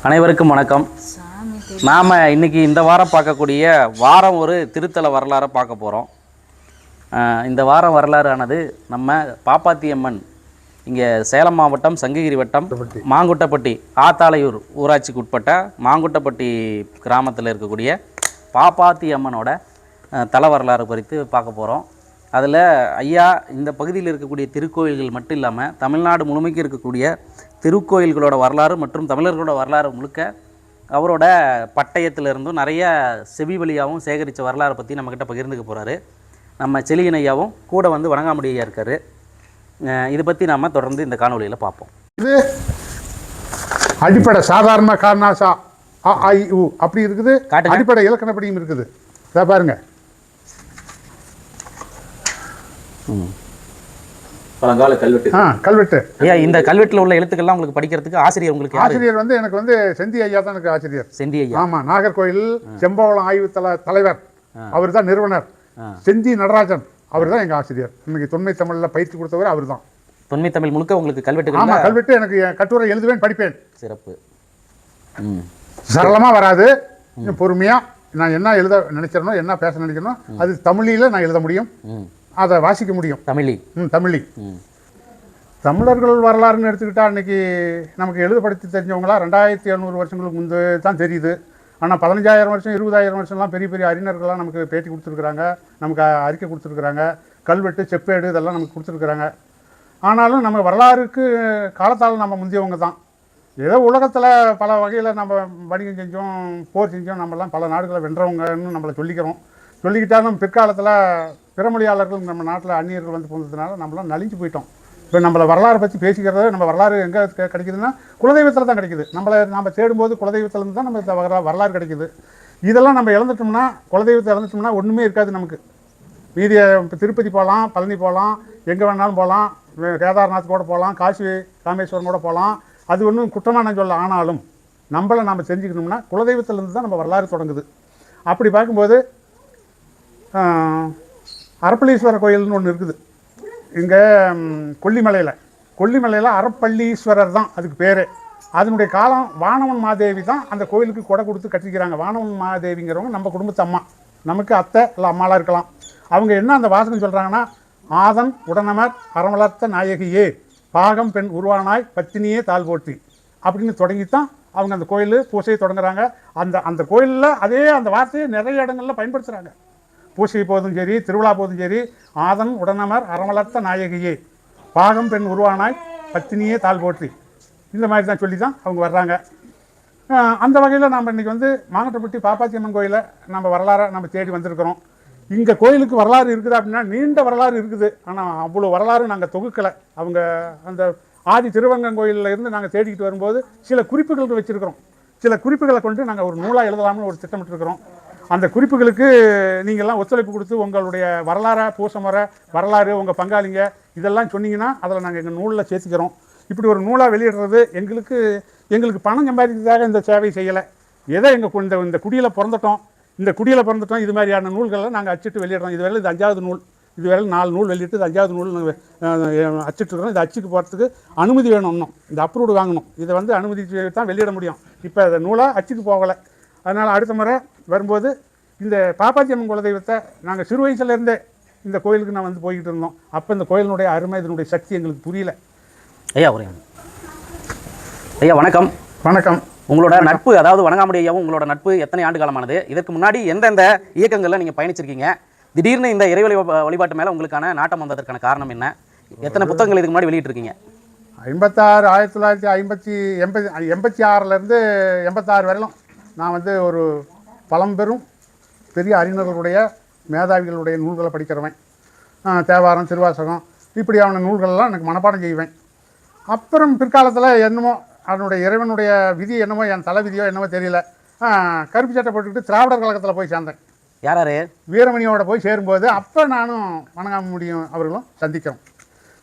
அனைவருக்கும் வணக்கம். நாம் இன்றைக்கி இந்த வாரம் பார்க்கக்கூடிய வாரம் ஒரு திருத்தல வரலாறை பார்க்க போகிறோம். இந்த வாரம் வரலாறானது நம்ம பாப்பாத்தியம்மன் இங்கே சேலம் மாவட்டம் சங்ககிரி வட்டம் மாங்குட்டப்பட்டி ஆத்தாளையூர் ஊராட்சிக்கு உட்பட்ட மாங்குட்டப்பட்டி கிராமத்தில் இருக்கக்கூடிய பாப்பாத்தியம்மனோட தல வரலாறு குறித்து பார்க்க போகிறோம். அதில் ஐயா இந்த பகுதியில் இருக்கக்கூடிய திருக்கோயில்கள் மட்டும் இல்லாமல் தமிழ்நாடு முழுமைக்கு இருக்கக்கூடிய திருக்கோயில்களோட வரலாறு மற்றும் தமிழர்களோட வரலாறு முழுக்க அவரோட பட்டயத்திலிருந்தும் நிறைய செவி வழியாகவும் சேகரித்த வரலாறை பற்றி நம்மக்கிட்ட பகிர்ந்துக்க போகிறாரு. நம்ம செலியன் ஐயாவும் கூட வந்து வணங்காமுடி ஐயா இருக்கார். இதை பற்றி நாம் தொடர்ந்து இந்த காணொலியில் பார்ப்போம். இது அடிப்படை சாதாரண காரணாசா அப்படி இருக்குது, அடிப்படை இலக்கணப்படியும் இருக்குது. இதை பாருங்க. பழங்கால கல்வெட்டு. கல்வெட்டு. ஐயா, இந்த கல்வெட்டில் உள்ள எழுத்துக்கள்லாம் உங்களுக்கு படிக்கிறதுக்கு ஆசிரியர் வந்து எனக்கு வந்து செந்தி ஐயா தான் எனக்கு ஆசிரியர். செந்தி ஐயா. ஆமாம், நாகர்கோயில் செம்பவளம் ஆய்வு தலைவர் அவர் தான் நிறுவனர். செந்தி நடராஜன் அவர் தான் எங்கள் ஆசிரியர். இன்னைக்கு தொன்மை தமிழில் பயிற்சி கொடுத்தவர் அவர் தான். தொன்மை தமிழ் முழுக்க உங்களுக்கு கல்வெட்டு? ஆமாம், கல்வெட்டு எனக்கு கட்டுரை எழுதுவேன், படிப்பேன். சிறப்பு. சரளமாக வராது, பொறுமையாக நான் என்ன எழுத நினைக்கிறனோ, என்ன பேச நினைக்கிறனோ அது தமிழில் நான் எழுத முடியும், அதை வாசிக்க முடியும். தமிழி தமிழர்கள் வரலாறுன்னு எடுத்துக்கிட்டால் இன்றைக்கி நமக்கு எழுதப்படுத்தி தெரிஞ்சவங்களா 2700 வருஷங்களுக்கு முன்பு தான் தெரியுது. ஆனால் 15,000 வருஷம் 20,000 வருஷம்லாம் பெரிய பெரிய அறிஞர்கள்லாம் நமக்கு பேட்டி கொடுத்துருக்குறாங்க, நமக்கு அறிக்கை கொடுத்துருக்குறாங்க, கல்வெட்டு செப்பேடு இதெல்லாம் நமக்கு கொடுத்துருக்குறாங்க. ஆனாலும் நம்ம வரலாறுக்கு காலத்தால் நம்ம முந்தியவங்க தான். ஏதோ உலகத்தில் பல வகையில் நம்ம வணிகம் செஞ்சோம், போர் செஞ்சோம், நம்மலாம் பல நாடுகளை வென்றவங்கன்னு நம்மளை சொல்லிக்கிட்டாலும் பிற்காலத்தில் பிறமொழியாளர்கள் நம்ம நாட்டில் அந்நியர்கள் வந்து போனதுனால நம்மளாம் நலிஞ்சு போயிட்டோம். இப்போ நம்மளை வரலாறு பற்றி பேசிக்கிறது, நம்ம வரலாறு எங்கே கிடைக்குதுன்னா குலதெய்வத்தில் தான் கிடைக்குது. நம்ம தேடும்போது குலதெய்வத்திலேருந்து தான் நம்ம வரலாறு கிடைக்குது. இதெல்லாம் நம்ம இழந்துட்டோம்னா, குலதெய்வத்தை இழந்துட்டோம்னா ஒன்றுமே இருக்காது நமக்கு. மீதியை இப்போ திருப்பதி போகலாம், பழனி போகலாம், எங்கே வேணாலும் போகலாம், கேதார்நாத் கூட போகலாம், காசி ராமேஸ்வரம் கூட போகலாம். அது ஒன்றும் குற்றமான சொல்ல. ஆனாலும் நம்மளை நம்ம தெரிஞ்சுக்கணும்னா குலதெய்வத்திலேருந்து தான் நம்ம வரலாறு தொடங்குது. அப்படி பார்க்கும்போது அரப்பள்ளீஸ்வரர் கோயில்னு ஒன்று இருக்குது இங்கே கொல்லிமலையில் அரப்பள்ளீஸ்வரர் தான் அதுக்கு பேர். அதனுடைய காலம் வானவன் மாதேவி தான் அந்த கோயிலுக்கு கொடை கொடுத்து கட்டிக்கிறாங்க. வானவன் மாதேவிங்கிறவங்க நம்ம குடும்பத்து அம்மா, நமக்கு அத்தை இல்லை அம்மாலாம் இருக்கலாம். அவங்க என்ன அந்த வாசகம் சொல்கிறாங்கன்னா, ஆதன் உடனமர் அறமலர்த்த நாயகியே பாகம் பெண் உருவானாய் பத்தினியே தாழ் போற்றி அப்படின்னு தொடங்கித்தான் அவங்க அந்த கோயில் பூசையை தொடங்குறாங்க. அந்த கோயிலில் அதே அந்த வார்த்தையை நிறைய இடங்களில் பயன்படுத்துகிறாங்க. பூசை போதும் சரி, திருவிழா போதும் சரி, ஆதன் உடனமர் அறமலர்த்த நாயகியே பாகம் பெண் உருவானாய் பத்தினியே தாழ் போற்றி இந்த மாதிரி தான் சொல்லி தான் அவங்க வர்றாங்க. அந்த வகையில் நம்ம இன்றைக்கி வந்து மாங்குட்டப்பட்டி பாப்பாத்தியம்மன் கோயிலை நம்ம வரலாறை நம்ம தேடி வந்திருக்கிறோம். இங்கே கோயிலுக்கு வரலாறு இருக்குது அப்படின்னா நீண்ட வரலாறு இருக்குது. ஆனால் அவ்வளோ வரலாறு நாங்கள் தொகுக்கலை. அவங்க அந்த ஆதி திருவங்கன் கோயிலில் இருந்து நாங்கள் தேடிக்கிட்டு வரும்போது சில குறிப்புகளுக்கு வச்சுருக்கிறோம். சில குறிப்புகளை கொண்டு நாங்கள் ஒரு நூலாக எழுதலாம்னு ஒரு திட்டமிட்டுருக்கிறோம். அந்த குறிப்புகளுக்கு நீங்கள்லாம் ஒத்துழைப்பு கொடுத்து உங்களுடைய வரலாறு, பூசமுறை வரலாறு, உங்கள் பங்காளிங்க இதெல்லாம் சொன்னீங்கன்னா அதில் நாங்கள் எங்கள் நூலில் சேர்த்துக்கிறோம். இப்படி ஒரு நூலாக வெளியிடுறது எங்களுக்கு பணம் சம்பாதிக்கிறதுக்காக இந்த சேவை செய்யலை. ஏதோ இந்த குடியில் பிறந்துட்டோம், இது மாதிரியான நூல்களை நாங்கள் அச்சிட்டு வெளியிடுறோம். இதுவரை இது 5வது நூல். இதுவரை 4 நூல் வெளியிட்டு இது 5வது நூல் அச்சிட்டுருக்கோம். இது அச்சுக்கு போகிறதுக்கு அனுமதி வேணும், இன்னும் இந்த அப்ரூவ்டு வாங்கணும். இதை வந்து அனுமதி தான் வெளியிட முடியும். இப்போ இந்த நூலாக அச்சுக்கு போகலை. அதனால் அடுத்த முறை வரும்போது இந்த பாப்பாத்தியம்மன் குலதெய்வத்தை நாங்கள் சிறு வயசுலேருந்தே இந்த கோயிலுக்கு நான் வந்து போய்கிட்டு இருந்தோம். அப்போ இந்த கோயிலினுடைய அருமை, இதனுடைய சக்தி எங்களுக்கு புரியல. ஐயா வணக்கம். வணக்கம். உங்களோட நட்பு, அதாவது வணங்காமுடி ஐயாவும் உங்களோட நட்பு எத்தனை ஆண்டு காலமானது? இதற்கு முன்னாடி எந்தெந்த இயக்கங்களில் நீங்கள் பயணிச்சிருக்கீங்க? திடீர்னு இந்த இறைவழி வழிபாட்டு மேலே உங்களுக்கான நாட்டம் வந்ததற்கான காரணம் என்ன? எத்தனை புத்தகங்கள் இதுக்கு முன்னாடி வெளியிட்டிருக்கீங்க? 1986லேருந்து 86 வரையிலும் நான் வந்து ஒரு பழம்பெரும் பெரிய அறிஞர்களுடைய மேதாவிகளுடைய நூல்களை படிக்கிறவன். தேவாரம், திருவாசகம் இப்படியான நூல்களெல்லாம் எனக்கு மனப்பாடம் செய்வேன். அப்புறம் பிற்காலத்தில் என்னமோ அதனுடைய இறைவனுடைய விதி என்னமோ, என் தலை விதியோ என்னமோ தெரியல, கருப்பு சட்டை போட்டுக்கிட்டு திராவிடர் கழகத்தில் போய் சேர்ந்தேன். யாராரு? வீரமணியோட போய் சேரும்போது அப்போ நானும் வணங்காமுடியும் அவர்களும்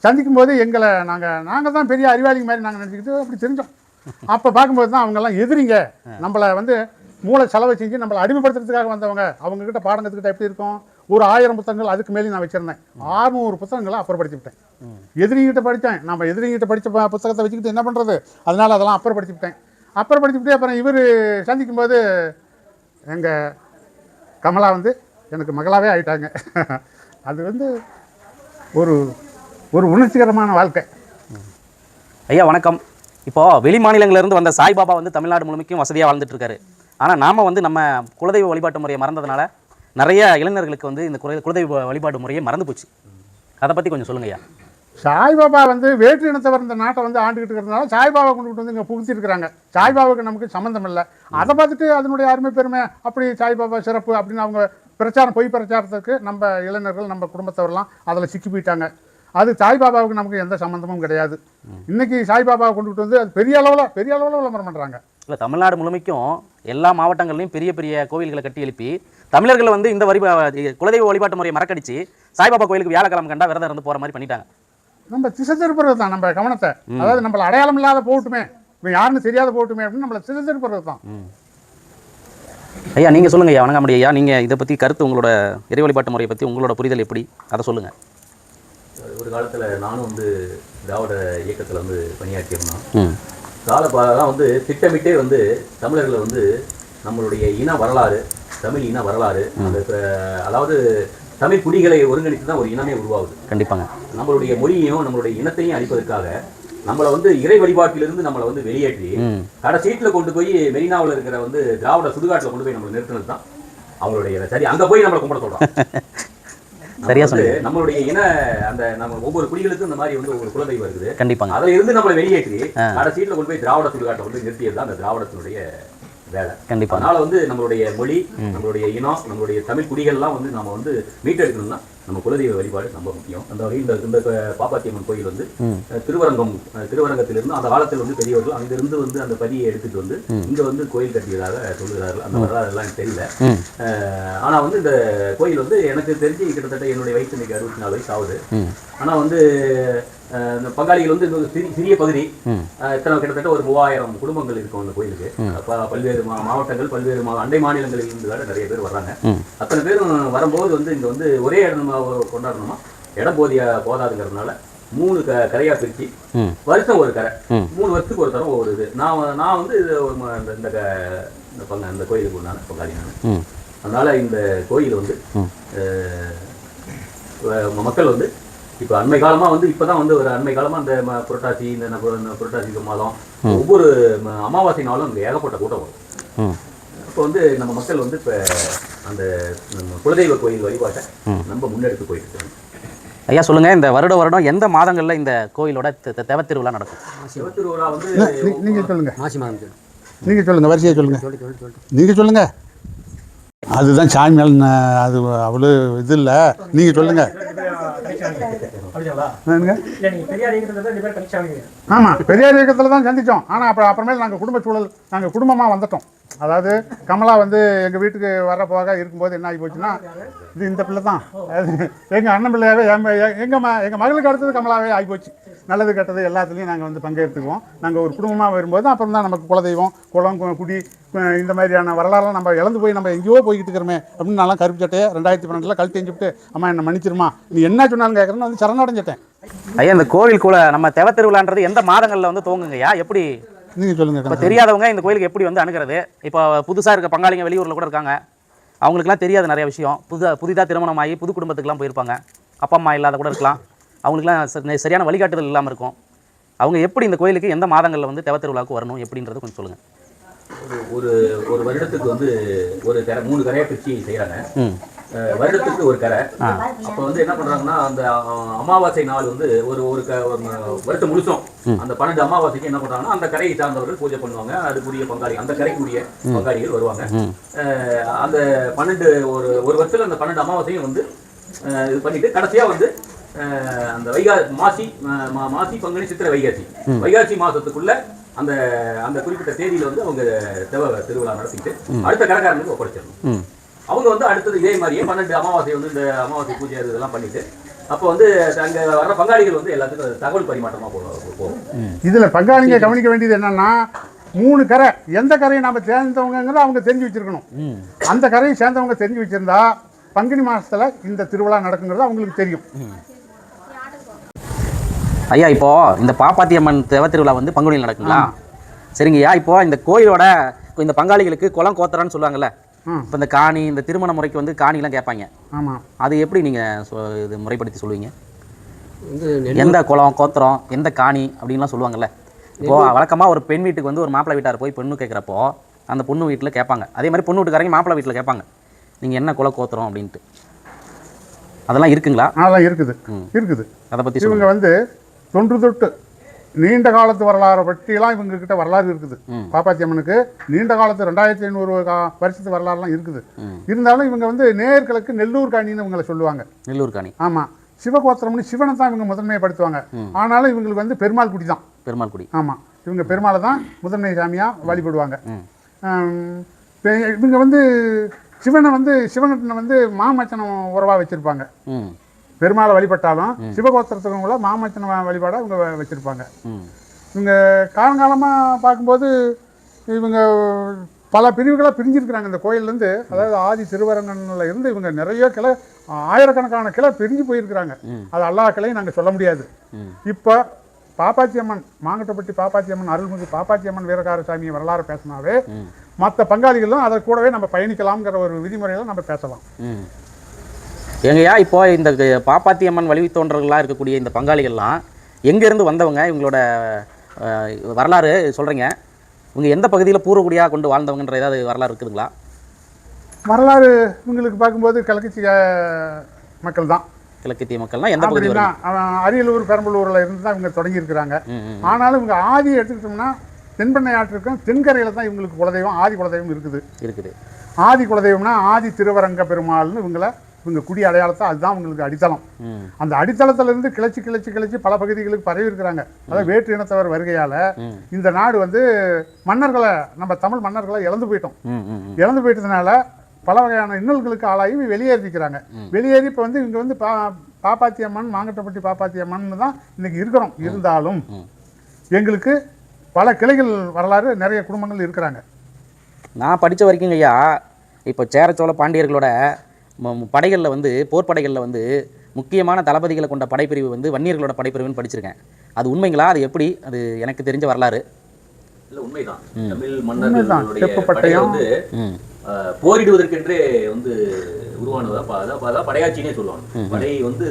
சந்திக்கும்போது எங்களை நாங்கள் தான் பெரிய அறிவாளிங்க மாதிரி நாங்கள் நினச்சிக்கிட்டு அப்படி தெரிஞ்சோம். அப்போ பார்க்கும்போது தான் அவங்கெல்லாம் எதிரிங்க, நம்மளை வந்து மூளை செலவு செஞ்சு நம்மளை அடிமைப்படுத்துறதுக்காக வந்தவங்க. அவங்கக்கிட்ட பாடம் கற்றுக்கிட்ட எப்படி இருக்கும்? ஒரு 1000 புத்தகங்கள் அதுக்கு மேலே நான் வச்சுருந்தேன். 600 புத்தகங்களை அப்புறப்படுத்திவிட்டேன். எதிரிகிட்ட படித்தேன். நம்ம எதிரிகிட்ட படித்த புத்தகத்தை வச்சுக்கிட்டு என்ன பண்ணுறது? அதனால் அதெல்லாம் அப்புறப்படுத்திவிட்டேன். அப்புறப்படுத்திவிட்டு அப்புறம் இவர் சந்திக்கும்போது எங்கள் கமலா வந்து எனக்கு மகளாகவே ஆகிட்டாங்க. அது வந்து ஒரு ஒரு உணர்ச்சிகரமான வாழ்க்கை. ஐயா வணக்கம். இப்போது வெளி மாநிலங்களிலிருந்து வந்த சாய்பாபா வந்து தமிழ்நாடு முழுமைக்கும் வசதியாக வாழ்ந்துட்டு இருக்காரு. ஆனால் நாம் வந்து நம்ம குலதெய்வ வழிபாட்டு முறையை மறந்ததுனால நிறைய இளைஞர்களுக்கு வந்து இந்த குலதெய்வ வழிபாட்டு முறையை மறந்து போச்சு. அதை பற்றி கொஞ்சம் சொல்லுங்க ஐயா. சாய்பாபா வந்து வேற்று இனத்தவர் இந்த நாட்டை வந்து ஆண்டுகிட்டு இருக்கிறதுனால சாய்பாபா கொண்டுகிட்டு வந்து இங்கே புகுத்திருக்கிறாங்க. சாய்பாபாவுக்கு நமக்கு சம்மந்தம் இல்லை. அதை பார்த்துட்டு அதனுடைய அருமை பெருமை அப்படி சாய்பாபா சிறப்பு அப்படின்னு அவங்க பொய் பிரச்சாரத்துக்கு நம்ம இளைஞர்கள் நம்ம குடும்பத்தவரெலாம் அதில் சிக்கி போயிட்டாங்க. அது சாய்பாபாவுக்கு நமக்கு எந்த சம்மந்தமும் கிடையாது. இன்றைக்கி சாய்பாபாவை கொண்டுகிட்டு வந்து அது பெரிய அளவில் விளம்பரம் பண்ணுறாங்க. இல்லை, தமிழ்நாடு முழுமைக்கும் எல்லா மாவட்டங்கள்லையும் பெரிய பெரிய கோவில்களை கட்டி எழுப்பி தமிழர்கள் வந்து இந்த குலதெய்வ வழிபாட்டு முறையை மறக்கடிச்சு சாய்பாபா கோயிலுக்கு வியாழக்கிழமை கண்டா விரதம் இருந்து போகிற மாதிரி பண்ணிட்டாங்க. நம்ம திசை திருப்புறது தான் நம்ம கவனத்தை. அதாவது நம்மள அடையாளம் இல்லாத போட்டுமே, இப்போ யாருன்னு தெரியாத போட்டுமே அப்படின்னு நம்மளை திசை திருப்புறது தான். ஐயா நீங்கள் சொல்லுங்கள் ஐயா. வணக்கம் ஐயா. நீங்கள் இதை பற்றி கருத்து, உங்களோட இறை வழிபாட்டு முறையை பற்றி உங்களோட புரிதல் எப்படி, அதை சொல்லுங்கள். ஒரு காலத்தில் நானும் வந்து திராவிட இயக்கத்தில் வந்து பணியாற்றியிருந்தோம். காலப்பாலாம் வந்து திட்டமிட்டே வந்து தமிழர்களை வந்து நம்மளுடைய இன வரலாறு, தமிழ் இன வரலாறு, அதாவது தமிழ் குடிகளை ஒருங்கிணைத்து தான் ஒரு இனமே உருவாகுது. கண்டிப்பாங்க. நம்மளுடைய மொழியையும் நம்மளுடைய இனத்தையும் அழிப்பதற்காக நம்மளை வந்து இறை வழிபாட்டிலிருந்து நம்மளை வந்து வெளியேற்றி கடைசீட்டில் கொண்டு போய் மெரினாவில் இருக்கிற வந்து திராவிட சுடுகாட்டில் கொண்டு போய் நம்மளை நிறுத்தினது தான் அவங்களுடைய சரி. அங்கே போய் நம்மளை கும்பிட சொல்கிறோம். சரியா சொல்லுங்க. நம்மளுடைய இன அந்த நம்ம ஒவ்வொரு குடிகளுக்கும் இந்த மாதிரி வந்து ஒவ்வொரு குலதெய்வம் இருக்குது. கண்டிப்பாங்க. அதுல இருந்து நம்மளை வெளியேற்றி கடைசீட்டில் கொண்டு போய் திராவிட சுடுகாட்டை வந்து நிறுத்தியது தான் அந்த திராவிடத்தினுடைய வேலை. கண்டிப்பா. அதனால வந்து நம்மளுடைய மொழி, நம்மளுடைய இனம், நம்மளுடைய தமிழ் குடிகள்லாம் வந்து நம்ம வந்து மீட்டெடுக்கணும்னா நம்ம குலதெய்வ வழிபாடு ரொம்ப முக்கியம். அந்த வகையில் இந்த பாப்பாத்தியம்மன் கோயில் வந்து திருவரங்கத்திலிருந்து அந்த காலத்தில் வந்து பெரியவர்கள் அங்கிருந்து வந்து அந்த பதியை எடுத்துட்டு வந்து இங்க வந்து கோயில் கட்டியதாக சொல்லுகிறார்கள். அந்த வரலாறு எல்லாம் எனக்கு தெரியல. ஆனா வந்து இந்த கோயில் வந்து எனக்கு தெரிஞ்சு கிட்டத்தட்ட என்னுடைய வயசு இன்னைக்கு 64 வயசு ஆகுது. ஆனா வந்து இந்த பங்காளிகள் வந்து சிறிய பகுதி, கிட்டத்தட்ட ஒரு 3000 குடும்பங்கள் இருக்கும் அந்த கோயிலுக்கு. பல்வேறு மாவட்டங்கள், பல்வேறு அண்டை மாநிலங்களில் இருந்து வேற நிறைய பேர் வர்றாங்க. அத்தனை பேரும் வரும்போது வந்து இங்க வந்து ஒரே இடம் கொண்டாடணுமா, இடம் போதாதுங்கிறதுனால 3 கரையா பிரிச்சு வருஷம் ஒரு கரை, 3 வருஷத்துக்கு ஒரு தரம் ஒவ்வொரு இது. நான் வந்து இந்த கோயிலுக்கு உண்டான பங்காளி நான். அதனால இந்த கோயில் வந்து மக்கள் வந்து இப்போ அண்மை காலமாக வந்து இப்போதான் வந்து ஒரு அண்மை காலமாக இந்த புரட்டாசி, இந்த புரட்டாசி மாதம் ஒவ்வொரு அமாவாசை நாளும் அங்கே ஏகப்பட்ட கூட்டம் வரும். இப்போ வந்து நம்ம மக்கள் வந்து இப்போ அந்த குலதெய்வ கோயில் வழிபாட்டை நம்ம முன்னெடுத்து போயிட்டு இருக்காங்க. ஐயா சொல்லுங்க, இந்த வருடம் எந்த மாதங்கள்ல இந்த கோயிலோட தேவத்திருவிழா நடக்கும்? சிவத்திருவிழா வந்து நீங்க சொல்லுங்க. மாசி மாதம். நீங்க சொல்லுங்க, வரிசையை சொல்லுங்க. நீங்க சொல்லுங்க. அதுதான் சாமி மேல அது அவ்வளோ இது இல்லை. நீங்கள் சொல்லுங்கள். ஆமாம், பெரியார் இயக்கத்தில் தான் சந்தித்தோம். ஆனால் அப்புறமேல் நாங்கள் குடும்ப சூழல், நாங்கள் குடும்பமாக வந்துட்டோம். அதாவது கமலா வந்து எங்கள் வீட்டுக்கு வர போக இருக்கும்போது என்ன ஆகி போச்சுன்னா, இது இந்த பிள்ளை தான் எங்கள் அண்ணன் பிள்ளையாகவே எங்கள் மகளுக்கு அடுத்தது கமலாவே ஆகிப்போச்சு. நல்லது கெட்டது எல்லாத்துலேயும் நாங்கள் வந்து பங்கெடுத்துக்குவோம். நாங்கள் ஒரு குடும்பமாக வரும்போது அப்புறம் தான் நமக்கு குலதெய்வம், குளம், குடி இந்த மாதிரியான வரலாறுலாம் நம்ம இழந்து போய் நம்ம எங்கேயோ போய்கிட்டு இருக்கிறோமே அப்படின்னு நான்லாம் கருப்பு சட்டையை 2012 கழட்டி தெரிஞ்சுட்டு, அம்மா என்னை மன்னிச்சிருமா, நீ என்ன சொன்னாலும் கேட்குறேன்னு வந்து சரணடைஞ்சிட்டேன். ஐயா, இந்த கோவில் நம்ம தேவத்திருவிழான்றது எந்த மாதங்களில் வந்து துவங்குங்கய்யா? எப்படி நீங்கள் சொல்லுங்கள். இப்போ தெரியாதவங்க இந்த கோயிலுக்கு எப்படி வந்து அணுகிறது? இப்போ புதுசாக இருக்க பங்காளிங்க வெளியூரில் கூட இருக்காங்க, அவங்களுக்குலாம் தெரியாது நிறைய விஷயம். புதிதாக திருமணம் ஆகி புது குடும்பத்துக்குலாம் போயிருப்பாங்க, அப்பா அம்மா இல்லாத கூட இருக்கலாம், அவங்களுக்குலாம் சரியான வழிகாட்டுதல் இல்லாமல் இருக்கும். அவங்க எப்படி இந்த கோயிலுக்கு எந்த மாதங்களில் வந்து தேவத்திருவிழாவுக்கு வரணும் எப்படின்றது கொஞ்சம் சொல்லுங்கள். ஒரு வருடத்துக்கு வந்து ஒரு கரை, 3 கரையை பிரிச்சு செய்கிறாங்க. வருடத்துக்கு ஒரு கரை. அப்போ வந்து என்ன பண்ணுறாங்கன்னா, அந்த அமாவாசை நாள் வந்து ஒரு வருஷம் முழுசும் அந்த 12 அமாவாசைக்கு என்ன பண்ணுறாங்கன்னா, அந்த கரையை சார்ந்தவர்கள் பூஜை பண்ணுவாங்க. அதுக்குரிய பங்காளி, அந்த கரைக்குரிய பங்காளிகள் வருவாங்க. அந்த 12 ஒரு வருஷத்துல அந்த 12 அமாவாசையும் வந்து இது பண்ணிட்டு கடைசியாக வந்து அந்த மாசி பங்குனி சித்திரை வைகாசி மாசத்துக்குள்ள அந்த அந்த குறிப்பிட்ட தேதியில வந்து அவங்க திருவிழா நடத்திட்டு அடுத்த கடைக்காரனுக்கு ஒப்படைச்சிடணும். அவங்க வந்து அடுத்தது இதே மாதிரியே 12 அமாவாசை வந்து இந்த அமாவாசை பூஜை இதெல்லாம் பண்ணிட்டு அப்போ வந்து அங்கே வர்ற பங்காளிகள் வந்து எல்லாத்துக்கும் தகவல் பரிமாற்றமாக போகும். இதில் பங்காளிங்க கவனிக்க வேண்டியது என்னன்னா, 3 கரை, எந்த கரையை நம்ம சேர்ந்தவங்கிறத அவங்க தெரிஞ்சு வச்சிருக்கணும். அந்த கரையை சேர்ந்தவங்க தெரிஞ்சு வச்சிருந்தா பங்குனி மாசத்துல இந்த திருவிழா நடக்குங்கிறது அவங்களுக்கு தெரியும். ஐயா, இப்போ இந்த பாப்பாத்தியம்மன் தேவத்திருவிழா வந்து பங்குனியில் நடக்குங்களா? சரிங்கய்யா. இப்போ இந்த கோயிலோட இந்த பங்காளிகளுக்கு குளம் கோத்தரான்னு சொல்லுவாங்கல்ல, இப்போ இந்த காணி இந்த திருமண முறைக்கு வந்து காணிலாம் கேட்பாங்க. ஆமாம். அது எப்படி நீங்கள் இது முறைப்படுத்தி சொல்லுவீங்க? எந்த குளம் கோத்திரம் எந்த காணி அப்படின்லாம் சொல்லுவாங்கல்ல. இப்போது வழக்கமாக ஒரு பெண் வீட்டுக்கு வந்து ஒரு மாப்பிள்ளை வீட்டார் போய் பெண்ணு கேட்குறப்போ அந்த பொண்ணு வீட்டில் கேட்பாங்க. அதே மாதிரி பொண்ணு வீட்டுக்காரங்க மாப்பிள்ளை வீட்டில் கேட்பாங்க, நீங்கள் என்ன குலம் கோத்திரம் அப்படின்ட்டு. அதெல்லாம் இருக்குங்களா? அதெல்லாம் இருக்குது இருக்குது. அதை பற்றி இவங்க வந்து தொன்று தொட்டு நீண்ட காலத்து வரலாறு பற்றியெல்லாம் இவங்ககிட்ட வரலாறு இருக்குது. பாப்பாத்தி அம்மனுக்கு நீண்ட காலத்து 2500 வருஷத்து வரலாறுலாம் இருக்குது. இருந்தாலும் இவங்க வந்து நேர்களுக்கு நெல்லூர் காணின்னு இவங்களை சொல்லுவாங்க. நெல்லூர் காணி. ஆமாம். சிவகோத்திரம்னு சிவனை தான் இவங்க முதன்மைப்படுத்துவாங்க. ஆனாலும் இவங்களுக்கு வந்து பெருமாள் குடி தான். பெருமாள் குடி. ஆமாம். இவங்க பெருமாளை தான் முதன்மை சாமியாக வழிபடுவாங்க. இவங்க வந்து சிவனை வந்து சிவனை வந்து மாமச்சனம் உறவாக வச்சுருப்பாங்க. பெருமாளை வழிபட்டாலும் சிவகோத்திரத்துக்குள்ள மாமச்சன வழிபாடாக இவங்க வச்சுருப்பாங்க. இவங்க காலங்காலமாக பார்க்கும்போது இவங்க பல பிரிவுகளாக பிரிஞ்சிருக்கிறாங்க இந்த கோயிலேருந்து. அதாவது ஆதி திருவரங்கனில் இருந்து இவங்க நிறைய கிளை, ஆயிரக்கணக்கான கிளை பிரிஞ்சு போயிருக்கிறாங்க. அது எல்லா கிளையும் நாங்கள் சொல்ல முடியாது. இப்போ பாப்பாத்தி அம்மன், மாங்கட்டப்பட்டி பாப்பாத்தி அம்மன், அருள்மிகு பாப்பாத்தி அம்மன் வீரகார சாமி வரலாறு பேசினாவே மற்ற பங்காளிகளும் அதை கூடவே நம்ம பயணிக்கலாம்ங்கிற ஒரு விதிமுறையில் நம்ம பேசலாம். எங்கய்யா இப்போ இந்த பாப்பாத்தி அம்மன் வழி தோன்றர்களாக இருக்கக்கூடிய இந்த பங்காளிகள்லாம் எங்கேருந்து வந்தவங்க? இவங்களோட வரலாறு சொல்கிறீங்க. இவங்க எந்த பகுதியில் பூர்வகுடியாக கொண்டு வாழ்ந்தவங்கன்ற ஏதாவது வரலாறு இருக்குதுங்களா? வரலாறு இவங்களுக்கு பார்க்கும்போது கிழக்கத்திய மக்கள் தான். கிழக்கத்திய மக்கள்னா எந்த பகுதி? அரியலூர் பெரம்பலூரில் இருந்து தான் இவங்க தொடங்கியிருக்கிறாங்க. ஆனாலும் இவங்க ஆதி எடுத்துக்கிட்டோம்னா தென்பெண்ணை ஆற்றுக்கும் தென்கரையில் தான் இவங்களுக்கு குலதெய்வம், ஆதி குலதெய்வம் இருக்குது. ஆதி குலதெய்வம்னா ஆதி திருவரங்க பெருமாள்னு இவங்க குடி அடையாளத்தை அதுதான் உங்களுக்கு அடித்தளம். அந்த அடித்தளத்திலிருந்து கிளச்சி கிளச்சி கிளச்சி பல பகுதிகளுக்கு பரவி இருக்கிறாங்க. அதாவது வேற்று இனத்தவர் வருகையால் இந்த நாடு வந்து மன்னர்களை, நம்ம தமிழ் மன்னர்களை இழந்து போயிட்டதுனால பல வகையான இன்னல்களுக்கு ஆளாகி வெளியேறிக்கிறாங்க. வெளியேறி இப்போ வந்து இவங்க வந்து பாப்பாத்தி அம்மன், மாங்கட்டப்பட்டி பாப்பாத்தி அம்மன் தான் இன்னைக்கு இருக்கிறோம். இருந்தாலும் எங்களுக்கு பல கிளைகள் வரலாறு நிறைய குடும்பங்கள் இருக்கிறாங்க. நான் படித்த வரைக்கும் ஐயா, இப்போ சேர சோழ பாண்டியர்களோட படைகளில் வந்து போர்ப்படைகளில் வந்து முக்கியமான தளபதிகளை கொண்ட படைப்பிரிவு வந்து வன்னியர்களோட படைப்பிரிவுன்னு படிச்சிருக்கேன். அது உண்மைங்களா? அது எப்படி? அது எனக்கு தெரிஞ்ச வரலாறு. இல்லை, உண்மைதான். தமிழ் மன்னர்களுடைய வந்து போரிடுவதற்கென்றே வந்து உருவானதா, அதான் படையாட்சினே சொல்லுவாங்க. படை வந்து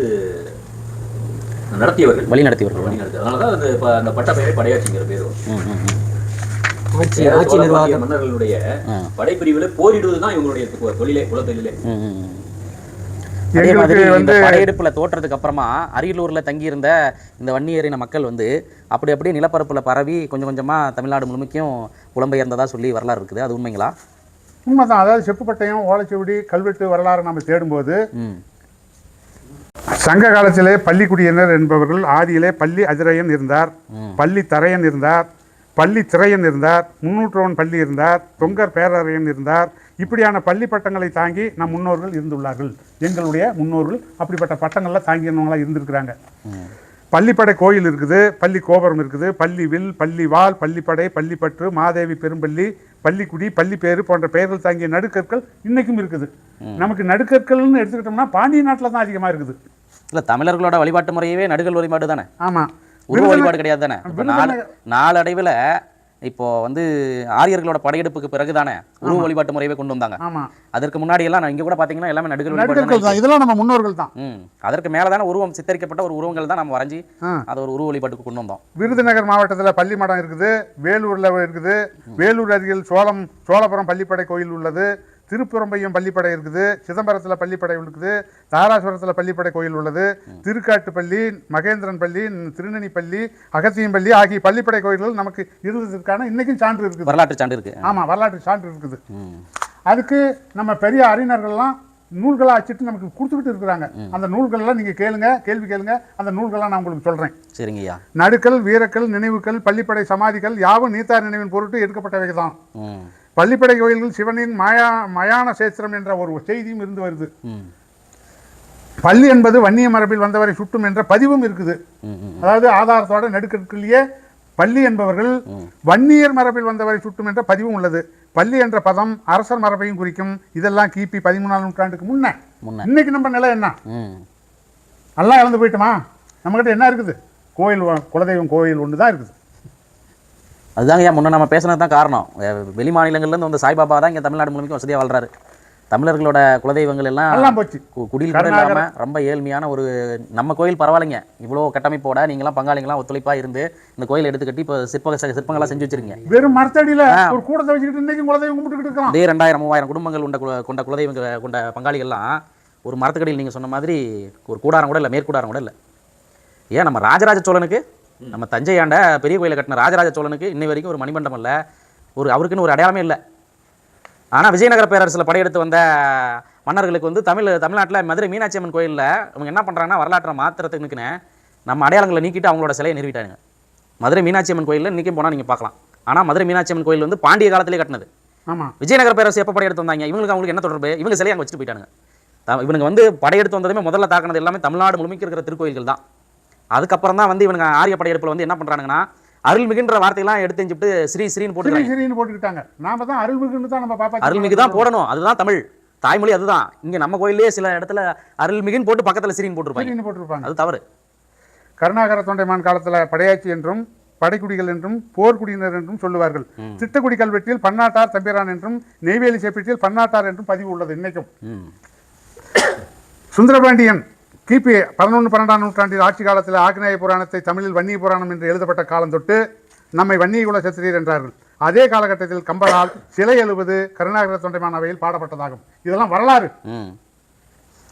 நடத்தியவர்கள், வழி நடத்தியவர்கள். அதனால தான் அந்த பட்டப்பெயரை படையாட்சிங்கிற பேர் மன்னர்களுடைய படைப்பிரிவுல போரிடுவது தான் இவங்களுடைய தொழிலே, குலத்தொழிலே. அதே மாதிரி இந்த படையெடுப்புல தோற்றதுக்கு அப்புறமா அரியலூர்ல தங்கியிருந்த இந்த வன்னியரின மக்கள் வந்து அப்படியே நிலப்பரப்புல பரவி கொஞ்சம் கொஞ்சமா தமிழ்நாடு முழுமைக்கும் புலம்பெயர்ந்ததா சொல்லி வரலாறு இருக்குது. அது உண்மைங்களா? உண்மைதான். அதாவது செப்புப்பட்டயம், ஓலைச்சுவடி, கல்வெட்டு வரலாறு நம்ம தேடும்போது சங்க காலத்திலே பள்ளிக்குடியினர் என்பவர்கள் ஆதியிலே பள்ளி அதிரையன் இருந்தார், பள்ளி தரையன் இருந்தார், பள்ளி திரையன் இருந்தார், முன்னூற்றவன் பள்ளி இருந்தார், தொங்கர் பேரறையன் இருந்தார். இப்படியான பள்ளி பட்டங்களை தாங்கி நம் முன்னோர்கள் இருந்துள்ளார்கள். எங்களுடைய முன்னோர்கள் அப்படிப்பட்ட பட்டங்கள்லாம் தாங்கினவங்களாம் இருந்திருக்கிறாங்க. பள்ளிப்படை கோயில் இருக்குது, பள்ளி கோபுரம் இருக்குது, பள்ளி வில், பள்ளி வால், பள்ளிப்படை, பள்ளிப்பற்று, மாதேவி பெரும்பள்ளி, பள்ளிக்குடி, பள்ளிப்பேறு போன்ற பெயர்கள் தாங்கிய நடுக்கற்கள் இன்னைக்கும் இருக்குது. நமக்கு நடுக்கற்கள்னு எடுத்துக்கிட்டோம்னா பாண்டிய நாட்டில் தான் அதிகமாக இருக்குது. இல்லை, தமிழர்களோட வழிபாட்டு முறையவே நடுகள் வழிபாடு தானே. ஆமாம், உருவ வழிபாடு கிடையாது தானே. நாளடைவில் இப்போ வந்து ஆரியர்களோட படையெடுப்புக்கு பிறகு தானே உருவ வழிபாட்டு முறையவே கொண்டு வந்தாங்க. அதற்கு முன்னாடி எல்லாம் இங்கே கூட பார்த்தீங்கன்னா எல்லாமே நடுகள் வழிபாடு. இதெல்லாம் நம்ம முன்னோர்கள் தான். அதற்கு மேலே தானே உருவம் சித்தரிக்கப்பட்ட ஒரு உருவங்கள் தான் நம்ம வரைஞ்சி அதை ஒரு உருவ வழிபாட்டுக்கு கொண்டு வந்தோம். விருதுநகர் மாவட்டத்தில் பள்ளி மடம் இருக்குது, வேலூரில் இருக்குது, வேலூர் அருகில் சோழபுரம் பள்ளிப்படை கோயில் உள்ளது, திருப்புறம்பையும் பள்ளிப்படை இருக்குது, சிதம்பரத்தில் பள்ளிப்படை இருக்குது, தாராசுரத்தில் பள்ளிப்படை கோயில் உள்ளது, திருக்காட்டுப்பள்ளி, மகேந்திரன் பள்ளி, திருநெனி பள்ளி, அகத்தியம் பள்ளி ஆகிய பள்ளிப்படை கோயில்கள் நமக்கு இருந்ததுக்கான இன்னைக்கும் சான்று இருக்குது. வரலாற்று சான்று இருக்குது. ஆமாம், வரலாற்று சான்று இருக்குது. அதுக்கு நம்ம பெரிய அறிஞர்கள்லாம் நூல்களாக அச்சிட்டு நமக்கு கொடுத்துக்கிட்டு இருக்கிறாங்க. அந்த நூல்கள்லாம் நீங்கள் கேள்வி கேளுங்க. அந்த நூல்கள்லாம் நான் உங்களுக்கு சொல்கிறேன். சரிங்கய்யா. நடுக்கல், வீரக்கல், நினைவுக்கள், பள்ளிப்படை சமாதிகள் யாவும் நீத்தார் நினைவின் பொருட்டு எடுக்கப்பட்டவை தான். பள்ளிப்படை கோயில்கள் சிவனின் மயான சேத்திரம் என்ற ஒரு செய்தியும் இருந்து வருது. பள்ளி என்பது வன்னிய மரபில் வந்தவரை சுட்டும் என்ற பதிவும் இருக்குது. அதாவது ஆதாரத்தோட நடுக்கற்களையே பள்ளி என்பவர்கள் வன்னியர் மரபில் வந்தவரை சுட்டும் என்ற பதிவும் உள்ளது. பள்ளி என்ற பதம் அரசர் மரபையும் குறிக்கும். இதெல்லாம் கிபி 13ஆம் நூற்றாண்டுக்கு முன்ன. இன்னைக்கு நம்ம நிலை என்ன? எல்லாம் இழந்து போயிட்டோமா? நம்மகிட்ட என்ன இருக்குது? கோயில், குலதெய்வம் கோயில் ஒன்று தான் இருக்குது. அதுதாங்க ஐயா முன்னே நம்ம பேசுனது தான் காரணம். வெளி மாநிலங்கள்லேருந்து வந்த சாய்பாபா தான் இங்கே தமிழ்நாடு முழுமைக்கு வசதியாக வாழ்றாரு. தமிழர்களோட குலதெய்வங்கள் எல்லாம் போச்சு. குடியில் கூட இல்லாமல் ரொம்ப ஏழ்மையான ஒரு நம்ம கோயில் பரவாயில்லைங்க. இவ்வளோ கட்டமைப்போட நீங்களாம் பங்காளிங்களாம் ஒத்துழைப்பாக இருந்து இந்த கோயில் எடுத்துக்கட்டி இப்போ சிற்பங்கள்லாம் செஞ்சு வச்சிருக்கீங்க. வெறும் மரத்தடியில் ஒரு கூடத்தை வச்சுக்கிட்டு இன்னைக்கு குலதெய்வம் கும்பிட்டுக்கிட்டு இருக்கலாம். அதே 2000-3000 குடும்பங்கள் கொண்ட குலதெய்வங்கள் கொண்ட பங்காளிகள்லாம் ஒரு மரத்துக்கடியில் நீங்கள் சொன்ன மாதிரி ஒரு கூடாரம் கூட இல்லை, மேற்கூடாரம் கூட இல்லை. ஏன் நம்ம ராஜராஜ சோழனுக்கு, நம்ம தஞ்சை ஆண்ட பெரிய கோயிலை கட்டின ராஜராஜ சோழனுக்கு இன்னை வரைக்கும் ஒரு மணிமண்டபம் இல்லை, அவருக்குன்னு ஒரு அடையாளமே இல்லை. ஆனால் விஜயநகர பேரரசில் படையெடுத்து வந்த மன்னர்களுக்கு வந்து தமிழ்நாட்டில் மதுரை மீனாட்சி அம்மன் கோயிலில் அவங்க என்ன பண்ணுறாங்கன்னா வரலாற்றை மாத்திரத்துக்குன்னு நம்ம அடையாளங்களை நீக்கிட்டு அவங்களோட சிலையை நிறுவிட்டாங்க. மதுரை மீனாட்சி அம்மன் கோயிலில் இன்றைக்கும் போனால் நீங்கள் பார்க்கலாம். ஆனால் மதுரை மீனாட்சி அம்மன் கோயில் வந்து பாண்டிய காலத்திலே கட்டினது. ஆமாம். விஜயநகர பேரரசு எப்போ படையெடுத்து வந்தாங்க, அவங்களுக்கு என்ன தொடர்பு? இவங்க சிலையை அங்கே வச்சுட்டு போயிட்டாங்க. இவங்க வந்து படையெடுத்து வந்ததுமே முதல்ல தாக்கினது எல்லாமே தமிழ்நாடு முழுமைக்கு இருக்கிற திருக்கோயில்கள் தான். அதுக்கப்புறம் தான் வந்து இவங்க ஆரிய படையெடுப்பில் வந்து என்ன பண்ணுறாங்கன்னா அருள்மிகுன்ற வார்த்தையெல்லாம் எடுத்து செஞ்சுட்டு ஸ்ரீன்னு போட்டுக்கிட்டாங்க. நாம தான் அருள்மிகுன்னு தான் நம்ம பாப்பா அருள்மிகு தான் போடணும். அதுதான் தமிழ் தாய்மொழி. அதுதான் இங்கே நம்ம கோயிலே சில இடத்துல அருள்மிகுன்னு போட்டு பக்கத்தில் ஸ்ரீன்னு போட்டிருப்பாங்க. அது தவறு. கருணாகர தொண்டைமான் காலத்தில் படையாட்சி என்றும் படைக்குடிகள் என்றும் போர்க்குடியினர் என்றும் சொல்லுவார்கள். திட்டக்குடி கல்வெட்டில் பன்னாட்டார் தம்பிரான் என்றும் நெய்வேலி செப்பேட்டில் பன்னாட்டார் என்றும் பதிவு உள்ளது இன்னைக்கும். சுந்தரபாண்டியன் கிபி 11-12ஆம் நூற்றாண்டில் ஆட்சி காலத்தில் ஆக்னேய புராணத்தை தமிழில் வன்னிய புராணம் என்று எழுதப்பட்ட காலம் தொட்டு நம்மை வன்னிய குல சத்திரியர் என்றார்கள். அதே காலகட்டத்தில் கம்பரால் சிலை எழுவது கருணாகர தொண்டைமான் அவையில் பாடப்பட்டதாகும். இதெல்லாம் வரலாறு.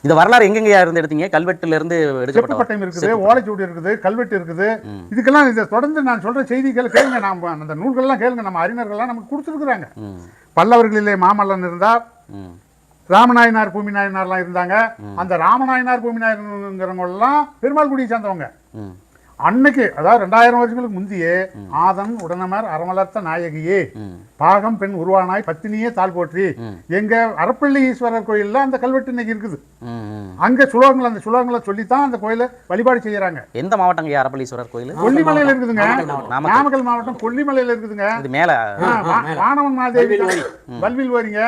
இந்த வரலாறு எங்கெங்கயா இருந்து எடுத்தீங்க? கல்வெட்டுல இருந்து செப்புப்பட்டம் இருக்குது, ஓலைச்சுவடி இருக்குது, கல்வெட்டு இருக்குது. இதுக்கெல்லாம் இதை தொடர்ந்து நான் சொல்ற செய்திகள் கேளுங்க. நாம் அந்த நூல்கள்லாம் கேளுங்க. நம்ம அறிஞர்கள்லாம் நமக்கு கொடுத்துருக்குறாங்க. பல்லவர்களிலே மாமல்லன் இருந்தார், ராமநாயனார் பூமி நாயனார்லாம் இருந்தாங்க. அந்த ராமநாயனார் பூமி நாயனார்ங்கிறவங்கெல்லாம் பெருமாள் குடியை சேர்ந்தவங்க. அன்னைக்கு அதாவது 2000 வருஷங்களுக்கு முந்தையே ஆதன் உடனமர் அறமலர்த்த நாயகியே பாகம் பெண் உருவானாய் பத்தினியே தாழ் போற்றி எங்க அரப்பள்ளி ஈஸ்வரர் கோயில்ல அந்த கல்வெட்டு இன்னைக்கு இருக்குது. அங்க சுலோகங்கள், அந்த சுலோகங்களை சொல்லித்தான் அந்த கோயிலை வழிபாடு செய்யறாங்க. எந்த மாவட்டம் அரப்பள்ளீஸ்வரர் கோயில்? கொல்லிமலையில இருக்குதுங்க. நாமக்கல் மாவட்டம் கொல்லிமலையில இருக்குதுங்க. வானவன் மாதேவி வல்வில் வரீங்க.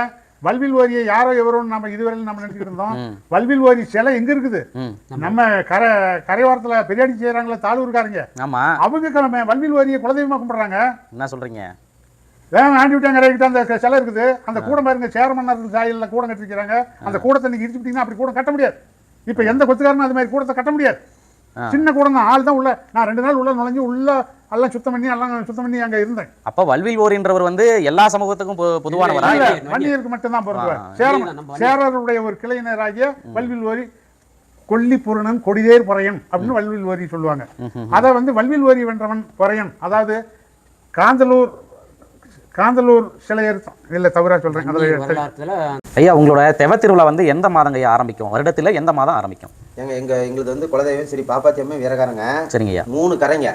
வல்வில் ஓரியை யாரோ எவரோன்னு நம்ம இதுவரையில் நம்ம நினைச்சிட்டு இருந்தோம். வல்வில் ஓரி சிலை எங்க இருக்குது? நம்ம கரையோரத்துல பெரியாடி செய்யறாங்களே தாளூர்காரங்க, அவங்க வல்வில் ஓரியை குலதெய்வமா கும்பிடுறாங்க. என்ன சொல்றீங்க? ஆண்டி விட்டாங்க அந்த சிலை இருக்குது. அந்த கூடம் பாருங்க, சேரமன்னர் சாயல்ல கூடம் கட்டிருக்கிறாங்க. அந்த கூடத்தை நீங்க இடிச்சு விட்டீங்கன்னா அப்படி கூடம் கட்ட முடியாது. இப்ப எந்த கொத்துக்காரனும் அது மாதிரி கூடத்தை கட்ட முடியாது. சின்ன கூடம் தான். ஆள் தான் உள்ள. நான் 2 நாள் உள்ள நுழைஞ்சு உள்ள எல்லாம் சுத்தம் பண்ணி அங்க இருந்தேன். அப்ப வல்வில் ஓரின்றவர் வந்து எல்லா சமூகத்துக்கும் பொதுவானவரா? வன்னியருக்கு மட்டும்தான் பொருந்துவார். சேரருடைய ஒரு கிளையினராகிய வல்வில் ஓரி கொல்லி பூரணன் கொடிதேர் பொறையன் அப்படின்னு வல்வில் ஓரி சொல்லுவாங்க. அதை வந்து வல்வில் ஓரி வென்றவன் பொறையன். அதாவது காந்தலூர் சிலையர் இல்லை, தவறா சொல்றேன். ஐயா, உங்களோட தெவ திருவிழா வந்து எந்த மாதம் ஐயா ஆரம்பிக்கும்? வருடத்துல எந்த மாதம் ஆரம்பிக்கும்? எங்களுக்கு வந்து குலதெய்வம் ஸ்ரீ பாப்பாத்தியம்மை வீரகாரங்க. சரிங்க ஐயா. 3 கரைங்க.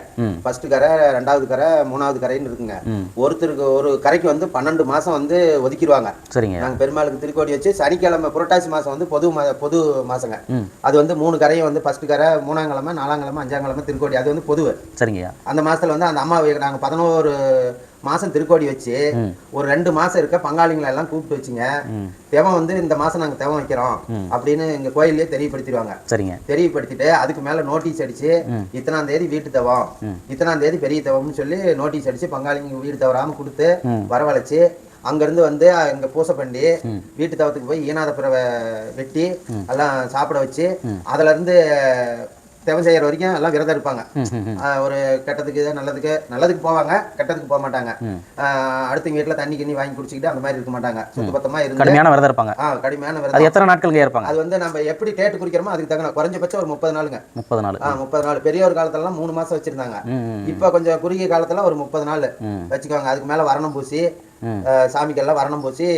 ஃபர்ஸ்ட் கரை, 2வது கரை, 3வது கரைன்னு இருக்குங்க. ஒருத்தருக்கு ஒரு கரைக்கு வந்து 12 மாசம் வந்து ஒதுக்கிடுவாங்க. சரிங்க. நாங்கள் பெருமாளுக்கு திருக்கோடி வச்சு சனிக்கிழமை புரட்டாசி மாசம் வந்து பொது மாசங்க. அது வந்து 3 கரையும் வந்து ஃபர்ஸ்ட் கரை, 3ஆம் கிழமை, 4ஆம் கிழமை, 5ஆம் கிழமை திருக்கோடி. அது வந்து பொதுவு. சரிங்க. அந்த மாசத்துல வந்து அந்த அம்மாவை நாங்கள் 11 மாசம் திருக்கோடி வச்சு ஒரு 2 மாசம் இருக்க பங்காளிங்களை எல்லாம் கூப்பிட்டு வச்சுங்க. தெவம் வந்து இந்த மாசம் நாங்க தெவம் வைக்கிறோம் அப்படின்னு எங்க கோயிலே தெரியப்படுத்திடுவாங்க. சரிங்க. தெரியப்படுத்திட்டு அதுக்கு மேல நோட்டீஸ் அடிச்சு இத்தனாம் தேதி வீட்டு தவம், இத்தனாம் தேதி பெரிய தவம்னு சொல்லி நோட்டீஸ் அடிச்சு பங்காளிங்க வீடு தவறாம கொடுத்து வரவழைச்சு அங்கிருந்து வந்து இங்க பூசை பண்ணி வீட்டு தவத்துக்கு போய் ஈனாத பிறவை வெட்டி எல்லாம் சாப்பிட வச்சு அதுல இருந்து தெவம் செய்யற வரைக்கும் எல்லாம் விரதம் இருப்பாங்க. ஒரு கெட்டதுக்கு நல்லதுக்கு போவாங்க, கெட்டதுக்கு போக மாட்டாங்க. அடுத்த வீட்டுல தண்ணி கிண்ணி வாங்கி குடிச்சுக்கிட்டு அந்த மாதிரி இருக்க மாட்டாங்க. சுத்தபத்தமா இருந்து கடுமையான விரதம் இருப்பாங்க. கடுமையான விரதம். அது எத்தனை நாட்கள் இருப்பாங்க? அது வந்து நம்ம எப்படி டேட் குறிக்கிறோமோ அதுக்கு தகுந்த குறைஞ்சபட்சம் ஒரு 30 நாளுங்க. 30 நாள். 30 நாள். பெரியவர் காலத்துல 3 மாசம் வச்சிருந்தாங்க. இப்ப கொஞ்சம் குறுகிய காலத்துல ஒரு 30 நாள் வச்சுக்கோங்க. அதுக்கு மேல வரணம் பூசி சாமிக்கெல்லாம் வரணம் பூசி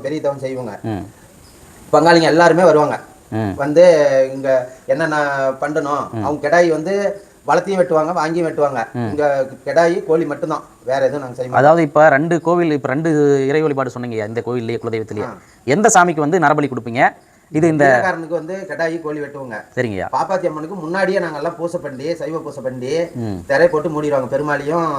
பெரிய தவம் செய்வாங்க. பங்காளிங்க எல்லாருமே வருவாங்க. வந்து இங்க என்னென்ன பண்ணணும், அவங்க கெடாய் வந்து வளத்தையும் வெட்டுவாங்க, வாங்கியும் வெட்டுவாங்க. இங்க கெடாயி கோழி மட்டும்தான், வேற எதுவும் நாங்க செய்வோம். அதாவது இப்ப 2 கோவில், இப்ப 2 இறை வழிபாடு சொன்னீங்க இந்த கோவில்லையே குலதெய்வத்திலேயே, எந்த சாமிக்கு வந்து நரபலி கொடுப்பீங்க? இது இந்த வீரக்காரனுக்கு வந்து கெடாயி கோழி வெட்டுவோங்க. சரிங்கய்யா. பாப்பாத்தி அம்மனுக்கு முன்னாடியே நாங்கள் எல்லாம் பூசை பண்ணி சைவ பூசை பண்ணி திரை போட்டு மூடிடுவாங்க. பெருமாளையும்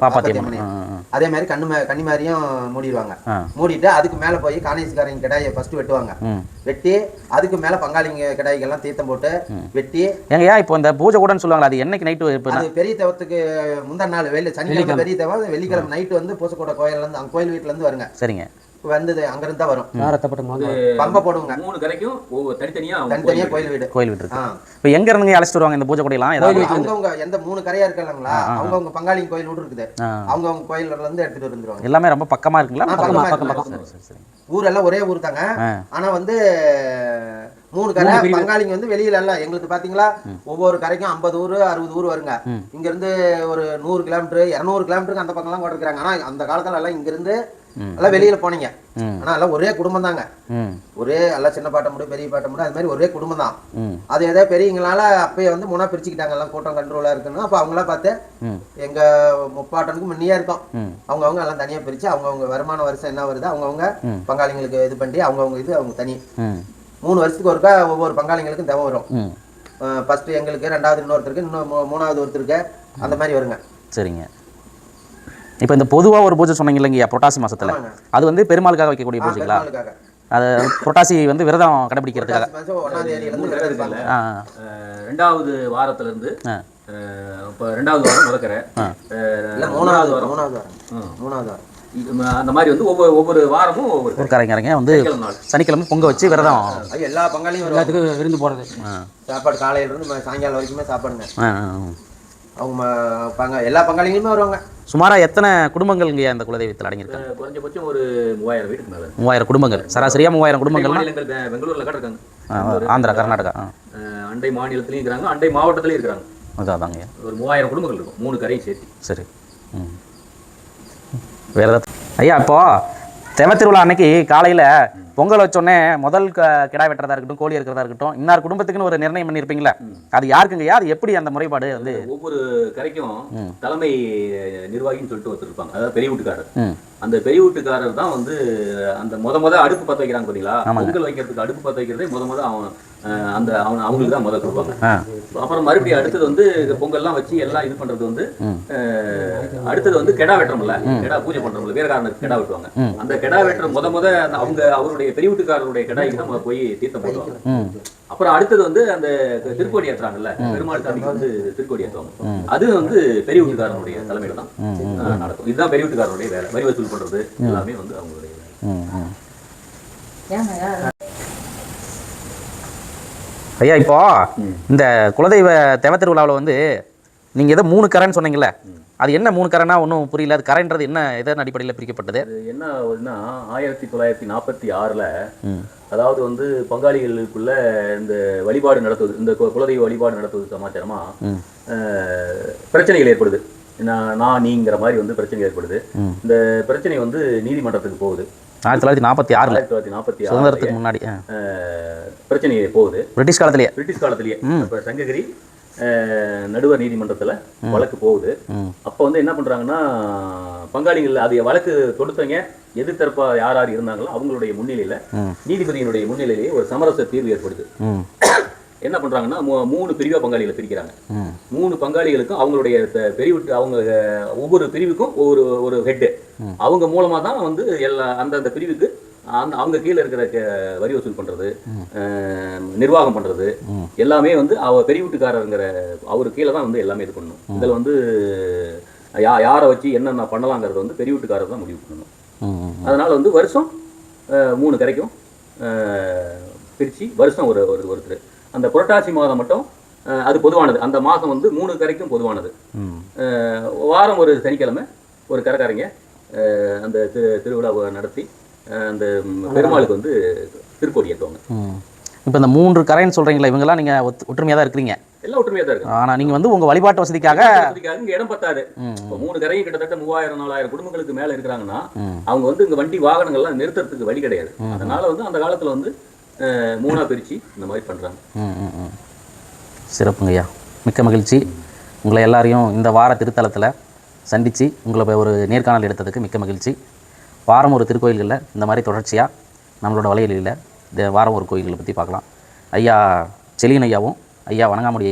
பாப்பாத்தி அம்மனையும் அதே மாதிரி கன்னிமாரியும் மூடிடுவாங்க. மூடிட்டு அதுக்கு மேலே போய் காணேசிக்காரங்க கெடாயை ஃபர்ஸ்ட் வெட்டுவாங்க. வெட்டி அதுக்கு மேலே பங்காளிங்க கெடாய்கெல்லாம் தீர்த்தம் போட்டு வெட்டி. ஏங்கய்யா இப்போ இந்த பூஜை கூடன்னு சொல்லுவாங்களா, அது என்னைக்கு நைட்டு? அது பெரிய தேவத்துக்கு முந்தா நாள் சனிக்கிழமை பெரிய தேவம், வெள்ளிக்கிழமை நைட்டு வந்து பூசைக்கூட கோயிலேருந்து அங்கே கோயில் வீட்டிலேருந்து வருங்க. சரிங்க. வந்தது அங்கிருந்து தான் வரும். பம்ப போடுவாங்க. 3 கரைக்கும் தனித்தனியா கோயில் வீடு இருக்கு. இப்போ எங்க இருந்து அழைச்சிட்டு வருவாங்க இந்த பூஜை கூடையெல்லாம்? அவங்கவுங்க எந்த 3 கரையா இருக்காங்களா அவங்கவுங்க பங்காளி கோயில் வீடு இருக்குது, அவங்கவுங்க கோயில்ல இருந்து எடுத்துட்டு வந்துருவாங்க. எல்லாமே ரொம்ப பக்கமா இருக்குங்களா? ஊரெல்லாம் ஒரே ஊர் தாங்க. ஆனா வந்து 3 கரை பங்காளிங்க வந்து வெளியில எல்லாம் எங்களுக்கு பாத்தீங்களா ஒவ்வொரு கரைக்கும் 50 ஊர் 60 ஊர் வருங்க. இங்க இருந்து ஒரு 100 கிலோமீட்டர் 200 கிலோமீட்டருக்கு அந்த பக்கம் எல்லாம் கொடுக்குறாங்க. ஆனா அந்த காலத்துல எல்லாம் இங்க இருந்து எல்லாம் வெளியில போனீங்க. ஆனா எல்லாம் ஒரே குடும்பம் தாங்க. ஒரே எல்லாம் சின்ன பாட்ட முடியும் பெரிய பாட்ட முடியும் அது மாதிரி ஒரே குடும்பம் தான். அது ஏதாவது பெரியவங்களால அப்பயே வந்து 3 பிரிச்சுக்கிட்டாங்க. எல்லாம் கூட்டம் கண்ட்ரோலா இருக்குன்னு அப்ப அவங்களாம் பார்த்து எங்க முப்பாட்டனுக்கு முன்னியா இருக்கும். அவங்கவுங்க எல்லாம் தனியா பிரிச்சு அவங்கவுங்க வருமான வருஷம் என்ன வருது அவங்கவுங்க பங்காளிங்களுக்கு இது பண்ணி அவங்கவுங்க இது அவங்க தனி 3 வருஷத்துக்கு ஒருக்கா ஒவ்வொரு பங்காளிங்களுக்கும் தேவை வரும். ஃபர்ஸ்ட் எங்களுக்கு, 2வது இன்னொருத்தருக்கு, இன்னும் 3வது ஒருத்தருக்கு அந்த மாதிரி வருங்க. சரிங்க. இப்போ இந்த பொதுவாக ஒரு பூஜை சொன்னீங்க இல்லைங்கய்யா புரட்டாசி மாசத்துல, அது வந்து பெருமாளுக்காக வைக்கக்கூடிய பூஜைங்களா? அது புரட்டாசி வந்து விரதம் கடைபிடிக்கிறதுக்காக 1ஆம் தேதியிலிருந்து 2வது வாரத்துல இருந்து இப்போ 2வது வாரம் முதக்கரை, 3வது வாரம் அந்த மாதிரி வந்து ஒவ்வொரு வாரமும் ஒவ்வொரு கரைங்க வந்து சனிக்கிழமை பொங்க வச்சு விரதம். எல்லா பங்காளியும் எல்லாத்துக்கும் விருந்து போடுறது. சாப்பாடு காலையில இருந்து சாயங்காலம் வரைக்குமே சாப்பாடுங்க. அவங்க எல்லா பங்காளிகளுமே வருவாங்க. சுமாரா எத்தனை குடும்பங்கள் இங்கே அந்த குலதெய்வத்தில் அடங்கியிருக்காங்க? குறைஞ்சபட்சம் ஒரு 3000 வீட்டுக்கு மேலே. 3000 குடும்பங்கள், சராசரியாக 3000 குடும்பங்கள். பெங்களூர்ல கூட இருக்காங்க, ஆந்திரா, கர்நாடகா, அண்டை மாநிலத்திலையும் இருக்கிறாங்க, அண்டை மாவட்டத்திலையும் இருக்கிறாங்க. அதாங்க ஒரு 3000 குடும்பங்கள் இருக்கும் 3 கரையும் சேர்த்து. சரி. வேற ஏதாவது ஐயா, இப்போ தெவத்திருவிழா அன்னைக்கு காலையில் பொங்கல் வச்சோடனே முதல் கிடாய் வெட்டுறதா இருக்கட்டும், கோழி இருக்கிறதா இருக்கட்டும், இன்னார் குடும்பத்துக்குன்னு ஒரு நிர்ணயம் பண்ணியிருப்பீங்களா? அது யாருக்குங்கய்யா? அது எப்படி அந்த முறைப்பாடு வந்து? ஒவ்வொரு கரைக்கும் தலைமை நிர்வாகின்னு சொல்லிட்டு ஒருத்தர் இருப்பாங்க, அதாவது பெரிய வீட்டுக்காரர். அந்த பெரிய வீட்டுக்காரர் தான் வந்து அந்த முத அடுப்பு பற்ற வைக்கிறாங்க பார்த்தீங்களா, பொங்கல் வைக்கிறதுக்கு அடுப்பு பற்ற வைக்கிறதே முத அவங்களுக்கு தான் முதல் கொடுப்பாங்க. அப்புறம் மறுபடியும் அடுத்தது வந்து பொங்கல்லாம் வச்சு எல்லாம் இது பண்றது வந்து அடுத்தது வந்து கெடா வெட்டுறோம்ல, கெடா பூஜை பண்றோம்ல, வீரகாரனுக்கு கெடா வெட்டுவாங்க. அந்த கெடா வெட்டுற முத அவருடைய பெரிய வீட்டுக்காரருடைய கெடாய்க்கு தான் போய் தீர்த்தம் போடுவாங்க. அப்புறம் அடுத்தது வந்து அந்த திருக்கோடி ஏற்றுறாங்கல்ல, பெருமாள் சாமிக்கு வந்து திருக்கோடி ஏற்றுவாங்க. அது வந்து பெரிய வீட்டுக்காரனுடைய தலைமையில தான் நடக்கும். இதுதான் பெரிய வீட்டுக்காரனுடைய வேலை, வரி வசூல் பண்றது எல்லாமே வந்து அவங்களுடைய வேலை. ஐயா, இப்போ இந்த குலதெய்வ தெவத்திருவிழாவில் வந்து நீங்கள் ஏதோ 3 கரைன்னு சொன்னீங்கல்ல, அது என்ன 3 கரைன்னா ஒன்றும் புரியல. அது கரைன்றது என்ன, எதன் அடிப்படையில் பிரிக்கப்பட்டது? என்ன ஆகுதுன்னா 1946ல் அதாவது வந்து பங்காளிகளுக்குள்ள இந்த வழிபாடு நடத்துவது, இந்த குலதெய்வ வழிபாடு நடத்துவது சமாச்சாரமா பிரச்சனைகள் ஏற்படுது. நீங்கிற மாதிரி வந்து பிரச்சனை ஏற்படுது. இந்த பிரச்சனை வந்து நீதிமன்றத்துக்கு போகுது. 1946 சுதந்திரத்துக்கு முன்னாடி பிரச்சனை போகுது. பிரிட்டிஷ் காலத்திலேயே இப்போ சங்ககிரி நடுவர் நீதிமன்றத்துல வழக்கு போகுது. அப்ப வந்து என்ன பண்றாங்கன்னா பங்காளிகள் அது வழக்கு தொடுத்தவங்க எதிர்த்தரப்பா யார் இருந்தாங்களோ அவங்களுடைய முன்னிலையில, நீதிபதியினுடைய முன்னிலையிலேயே ஒரு சமரச தீர்வு ஏற்படுது. என்ன பண்றாங்கன்னா 3 பிரிவா பங்காளிகளை பிரிக்கிறாங்க. 3 பங்காளிகளுக்கும் அவங்களுடைய அவங்க ஒவ்வொரு பிரிவுக்கும் ஒரு ஹெட், அவங்க மூலமா தான் வந்து அந்தந்த பிரிவுக்கு அவங்க கீழே இருக்கிற வரி வசூல் பண்றது, நிர்வாகம் பண்றது எல்லாமே வந்து பெரிய வீட்டுக்காரருங்கிற அவரு கீழே தான் வந்து எல்லாமே இது பண்ணணும். இதுல வந்து யாரை வச்சு என்னென்ன பண்ணலாங்கிறது வந்து பெரிய வீட்டுக்காரர் தான் முடிவு பண்ணணும். அதனால வந்து வருஷம் 3 கரைக்கும் பிரிச்சு வருஷம் ஒருத்தர். அந்த புரட்டாசி மாதம் மட்டும் அது பொதுவானது. அந்த மாதம் வந்து 3 கரைக்கும் பொதுவானது. வாரம் ஒரு சனிக்கிழமை ஒரு கரைக்காரங்க அந்த திருவிழாவை நடத்தி அந்த பெருமாளுக்கு வந்து திருக்கோடி ஏற்றுவாங்க. இப்போ இந்த 3 கரைன்னு சொல்றீங்களா, இவங்கெல்லாம் நீங்க ஒற்றுமையாக தான் இருக்கிறீங்க? எல்லாம் ஒற்றுமையாக தான் இருக்கு. ஆனால் நீங்கள் வந்து உங்கள் வழிபாட்டு வசதிக்காக இங்கே இடம் பத்தாது. இப்போ 3 கரையும் கிட்டத்தட்ட 3000-4000 குடும்பங்களுக்கு மேலே இருக்கிறாங்கன்னா அவங்க வந்து இங்கே வண்டி வாகனங்கள்லாம் நிறுத்துறதுக்கு வழி கிடையாது. அதனால வந்து அந்த காலத்தில் வந்து 3ஆ பிரித்து இந்த மாதிரி பண்ணுறாங்க. சிறப்புங்கய்யா, மிக்க மகிழ்ச்சி. உங்களை எல்லாரையும் இந்த வார திருத்தலத்தில் சந்தித்து உங்களை ஒரு நேர்காணல் எடுத்ததுக்கு மிக்க மகிழ்ச்சி. வாரம் ஒரு திருக்கோயில்களில் இந்த மாதிரி தொடர்ச்சியாக நம்மளோட வலையொலியில் இந்த வாரம் ஒரு கோயில்களை பற்றி பார்க்கலாம். ஐயா செலியன் ஐயாவும் ஐயா வணங்காமுடி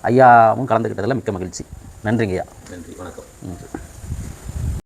ஐயாவும் கலந்துக்கிட்டதில் மிக்க மகிழ்ச்சி. நன்றிங்க ஐயா. நன்றி, வணக்கம்.